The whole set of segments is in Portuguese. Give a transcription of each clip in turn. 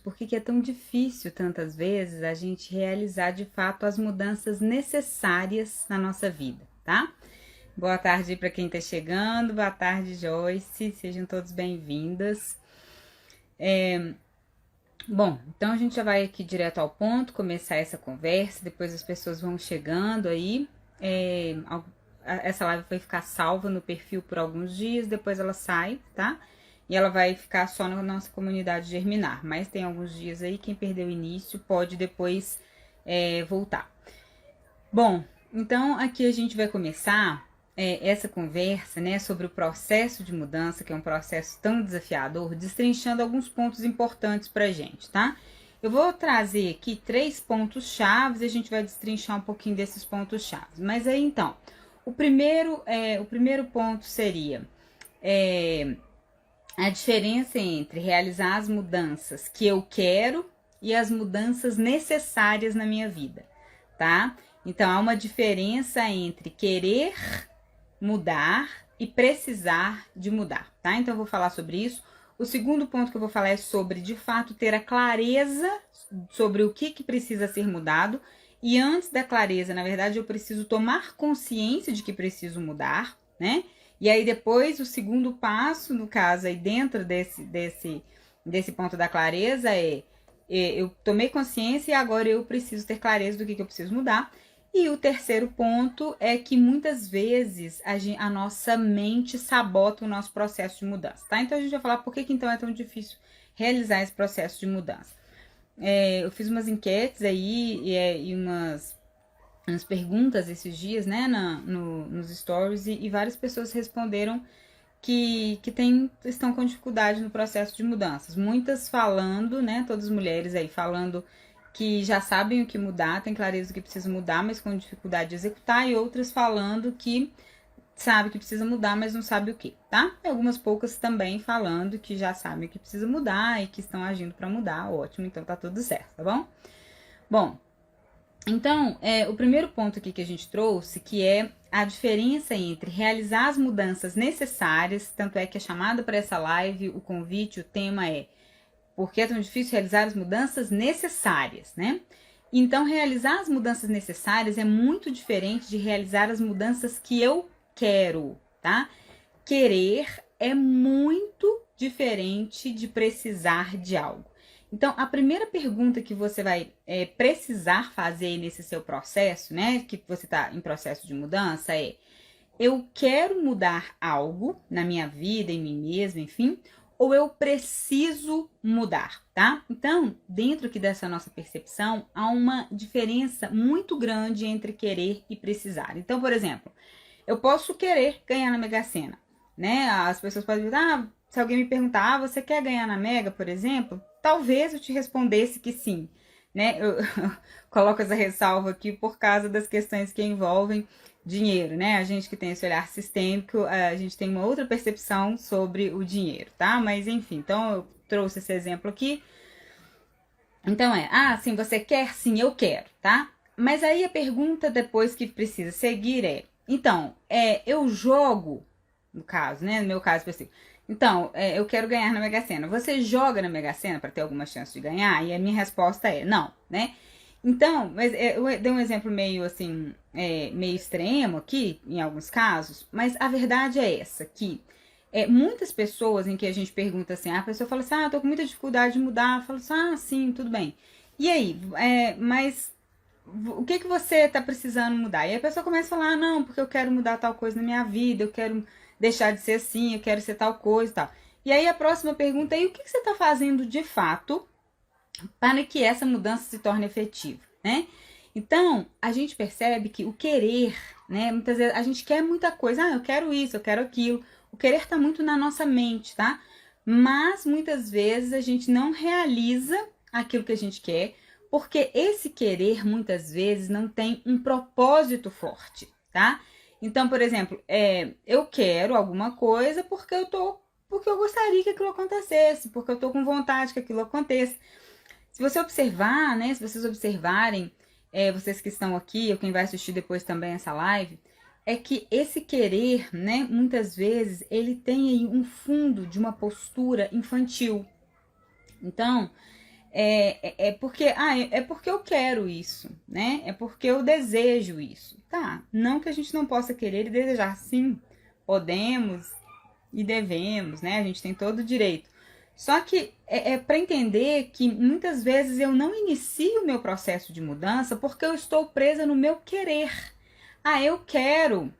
por que é tão difícil tantas vezes a gente realizar de fato as mudanças necessárias na nossa vida, tá? Boa tarde para quem está chegando, boa tarde, Joyce, sejam todos bem-vindas. Bom, então a gente já vai aqui direto ao ponto, começar essa conversa, depois as pessoas vão chegando aí. Essa live vai ficar salva no perfil por alguns dias, depois ela sai, tá? E ela vai ficar só na nossa comunidade Germinar, mas tem alguns dias aí, quem perdeu o início pode depois voltar. Bom, então aqui a gente vai começar essa conversa, né, sobre o processo de mudança, que é um processo tão desafiador, destrinchando alguns pontos importantes pra gente, tá? Eu vou trazer aqui 3 pontos chaves e a gente vai destrinchar um pouquinho desses pontos chaves. Mas aí então, o primeiro ponto seria a diferença entre realizar as mudanças que eu quero e as mudanças necessárias na minha vida, tá? Então, há uma diferença entre querer mudar e precisar de mudar, tá? Então, eu vou falar sobre isso. O segundo ponto que eu vou falar é sobre, de fato, ter a clareza sobre o que precisa ser mudado. E antes da clareza, na verdade, eu preciso tomar consciência de que preciso mudar, né? E aí, depois, o segundo passo, no caso, aí dentro desse ponto da clareza eu tomei consciência e agora eu preciso ter clareza do que eu preciso mudar. E o terceiro ponto é que muitas vezes a nossa mente sabota o nosso processo de mudança, tá? Então a gente vai falar por que então é tão difícil realizar esse processo de mudança. Eu fiz umas enquetes aí e umas perguntas esses dias, né, nos stories, e várias pessoas responderam que estão com dificuldade no processo de mudanças. Muitas falando, né, todas mulheres aí falando que já sabem o que mudar, tem clareza do que precisa mudar, mas com dificuldade de executar, e outras falando que sabe que precisa mudar, mas não sabe o que, tá? E algumas poucas também falando que já sabem o que precisa mudar e que estão agindo para mudar, ótimo, então tá tudo certo, tá bom? Bom, então, o primeiro ponto aqui que a gente trouxe, que é a diferença entre realizar as mudanças necessárias, tanto é que a chamada para essa live, o convite, o tema é por que é tão difícil realizar as mudanças necessárias, né? Então, realizar as mudanças necessárias é muito diferente de realizar as mudanças que eu quero, tá? Querer é muito diferente de precisar de algo. Então, a primeira pergunta que você vai precisar fazer nesse seu processo, né? Que você está em processo de mudança eu quero mudar algo na minha vida, em mim mesma, enfim, ou eu preciso mudar, tá? Então, dentro aqui dessa nossa percepção, há uma diferença muito grande entre querer e precisar. Então, por exemplo, eu posso querer ganhar na Mega Sena, né? As pessoas podem dizer, se alguém me perguntar, você quer ganhar na Mega, por exemplo? Talvez eu te respondesse que sim, né? Eu coloco essa ressalva aqui por causa das questões que envolvem dinheiro, né? A gente que tem esse olhar sistêmico, a gente tem uma outra percepção sobre o dinheiro, tá? Mas enfim, então eu trouxe esse exemplo aqui. Então sim, você quer? Sim, eu quero, tá? Mas aí a pergunta depois que precisa seguir então, eu jogo, no caso, né? No meu caso específico. Então, eu quero ganhar na Mega Sena. Você joga na Mega Sena para ter alguma chance de ganhar? E a minha resposta é não, né? Então, mas eu dei um exemplo meio assim, meio extremo aqui, em alguns casos, mas a verdade é essa, que muitas pessoas em que a gente pergunta assim, a pessoa fala assim, eu tô com muita dificuldade de mudar, fala assim, sim, tudo bem. E aí, mas o que você tá precisando mudar? E a pessoa começa a falar, não, porque eu quero mudar tal coisa na minha vida, eu quero deixar de ser assim, eu quero ser tal coisa e tal. E aí a próxima pergunta é, o que você tá fazendo de fato para que essa mudança se torne efetiva, né? Então, a gente percebe que o querer, né? Muitas vezes a gente quer muita coisa, eu quero isso, eu quero aquilo. O querer tá muito na nossa mente, tá? Mas muitas vezes a gente não realiza aquilo que a gente quer, porque esse querer muitas vezes não tem um propósito forte, tá? Então, por exemplo, eu quero alguma coisa porque eu gostaria que aquilo acontecesse, porque eu tô com vontade que aquilo aconteça. Se você observar, né, se vocês observarem, vocês que estão aqui, ou quem vai assistir depois também essa live, é que esse querer, né, muitas vezes, ele tem aí um fundo de uma postura infantil. Então, É porque eu quero isso, né? É porque eu desejo isso. Tá, não que a gente não possa querer e desejar, sim, podemos e devemos, né? A gente tem todo o direito. Só que é para entender que muitas vezes eu não inicio o meu processo de mudança porque eu estou presa no meu querer. Ah, eu quero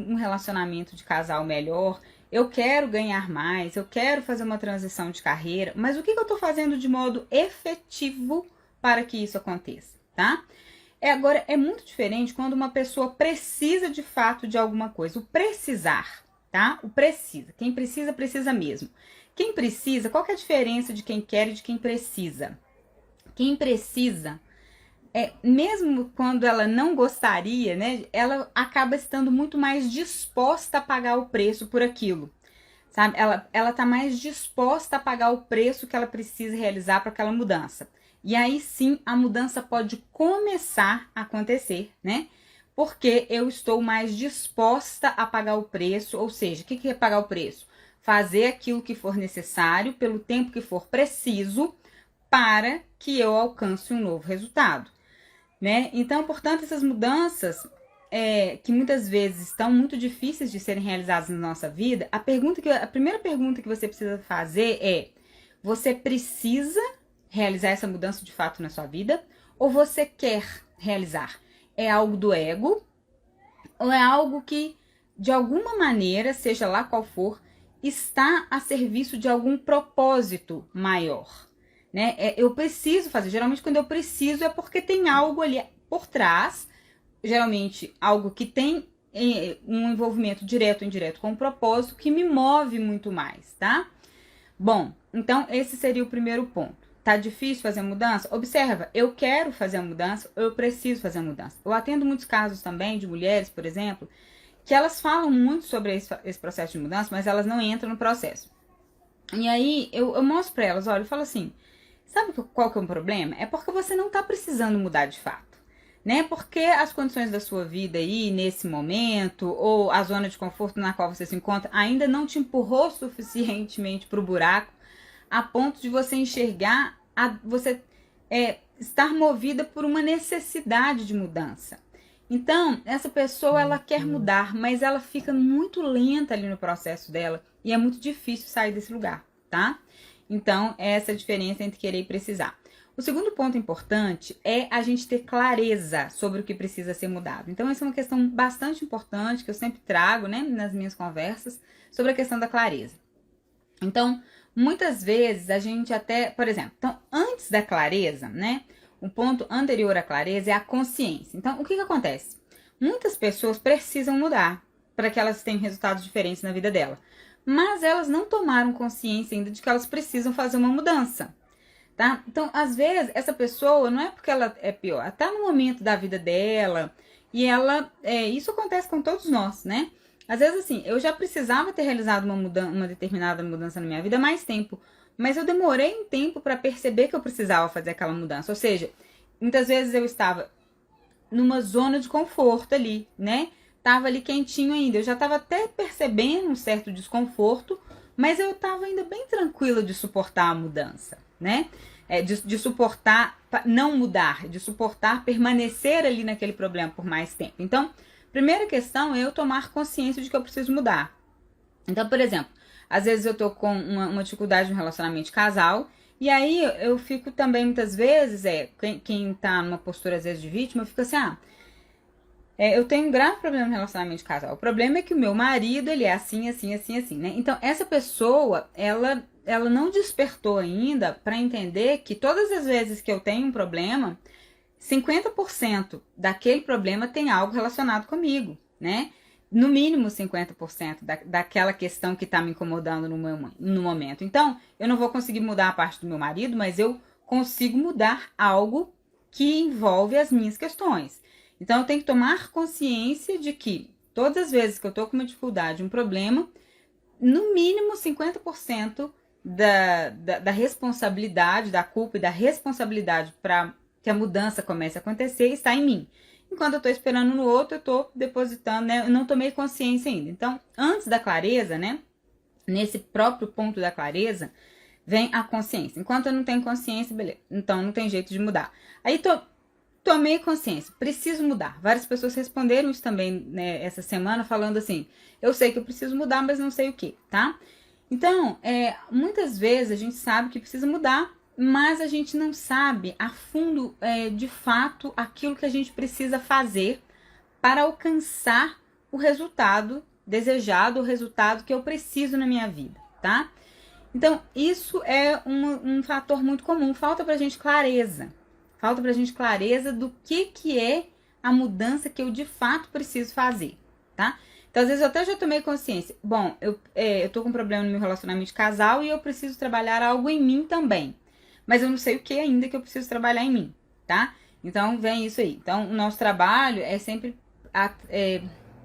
um relacionamento de casal melhor, eu quero ganhar mais, eu quero fazer uma transição de carreira, mas o que eu estou fazendo de modo efetivo para que isso aconteça, tá? Agora, é muito diferente quando uma pessoa precisa de fato de alguma coisa. O precisar, tá? O precisa. Quem precisa, precisa mesmo. Quem precisa, qual que é a diferença de quem quer e de quem precisa? Quem precisa, mesmo quando ela não gostaria, né? Ela acaba estando muito mais disposta a pagar o preço por aquilo. Sabe? Ela tá mais disposta a pagar o preço que ela precisa realizar para aquela mudança. E aí sim a mudança pode começar a acontecer, né? Porque eu estou mais disposta a pagar o preço, ou seja, o que é pagar o preço? Fazer aquilo que for necessário, pelo tempo que for preciso, para que eu alcance um novo resultado, né? Então, portanto, essas mudanças que muitas vezes estão muito difíceis de serem realizadas na nossa vida, a primeira pergunta que você precisa fazer é: você precisa realizar essa mudança de fato na sua vida? Ou você quer realizar? É algo do ego? Ou é algo que, de alguma maneira, seja lá qual for, está a serviço de algum propósito maior? Né? Eu preciso fazer. Geralmente, quando eu preciso, é porque tem algo ali por trás, geralmente algo que tem um envolvimento direto ou indireto com o propósito, que me move muito mais, tá? Bom, então esse seria o primeiro ponto. Tá difícil fazer a mudança? Observa, eu quero fazer a mudança, eu preciso fazer a mudança. Eu atendo muitos casos também de mulheres, por exemplo, que elas falam muito sobre esse processo de mudança, mas elas não entram no processo. E aí eu mostro pra elas, olha, eu falo assim, sabe qual que é o problema? É porque você não tá precisando mudar de fato, né? Porque as condições da sua vida aí, nesse momento, ou a zona de conforto na qual você se encontra, ainda não te empurrou suficientemente pro buraco, a ponto de você enxergar, você estar movida por uma necessidade de mudança. Então, essa pessoa, ela quer mudar, mas ela fica muito lenta ali no processo dela e é muito difícil sair desse lugar, tá? Então, essa é a diferença entre querer e precisar. O segundo ponto importante é a gente ter clareza sobre o que precisa ser mudado. Então, essa é uma questão bastante importante que eu sempre trago, né, nas minhas conversas, sobre a questão da clareza. Então, muitas vezes a gente até, por exemplo, então, antes da clareza, né? O ponto anterior à clareza é a consciência. Então, o que acontece? Muitas pessoas precisam mudar para que elas tenham resultados diferentes na vida dela. Mas elas não tomaram consciência ainda de que elas precisam fazer uma mudança, tá? Então, às vezes, essa pessoa, não é porque ela é pior, ela tá no momento da vida dela e isso acontece com todos nós, né? Às vezes, assim, eu já precisava ter realizado uma determinada mudança na minha vida há mais tempo, mas eu demorei um tempo para perceber que eu precisava fazer aquela mudança. Ou seja, muitas vezes eu estava numa zona de conforto ali, né? Tava ali quentinho ainda. Eu já estava até percebendo um certo desconforto, mas eu estava ainda bem tranquila de suportar a mudança, né? De suportar não mudar, de suportar permanecer ali naquele problema por mais tempo. Então, primeira questão é eu tomar consciência de que eu preciso mudar. Então, por exemplo, às vezes eu tô com uma dificuldade no relacionamento de casal, e aí eu fico também muitas vezes, quem tá numa postura às vezes de vítima, eu fico assim, eu tenho um grave problema no relacionamento de casal. O problema é que o meu marido, ele é assim, assim, assim, assim, né? Então, essa pessoa, ela não despertou ainda para entender que todas as vezes que eu tenho um problema, 50% daquele problema tem algo relacionado comigo, né? No mínimo 50% daquela questão que está me incomodando no momento. Então, eu não vou conseguir mudar a parte do meu marido, mas eu consigo mudar algo que envolve as minhas questões. Então, eu tenho que tomar consciência de que todas as vezes que eu estou com uma dificuldade, um problema, no mínimo 50% da responsabilidade, da culpa e da responsabilidade para que a mudança comece a acontecer está em mim. Enquanto eu estou esperando no outro, eu estou depositando, né? Eu não tomei consciência ainda. Então, antes da clareza, né? Nesse próprio ponto da clareza, vem a consciência. Enquanto eu não tenho consciência, beleza, então não tem jeito de mudar. Aí tomei consciência, preciso mudar. Várias pessoas responderam isso também, né, essa semana, falando assim, eu sei que eu preciso mudar, mas não sei o que, tá? Então, muitas vezes a gente sabe que precisa mudar, mas a gente não sabe a fundo, de fato, aquilo que a gente precisa fazer para alcançar o resultado desejado, o resultado que eu preciso na minha vida, tá? Então, isso é um fator muito comum. Falta pra gente clareza. Falta pra gente clareza do que é a mudança que eu de fato preciso fazer, tá? Então, às vezes eu até já tomei consciência. Bom, eu tô com um problema no meu relacionamento de casal e eu preciso trabalhar algo em mim também. Mas eu não sei o que ainda que eu preciso trabalhar em mim, tá? Então, vem isso aí. Então, o nosso trabalho é sempre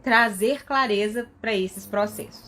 trazer clareza para esses processos.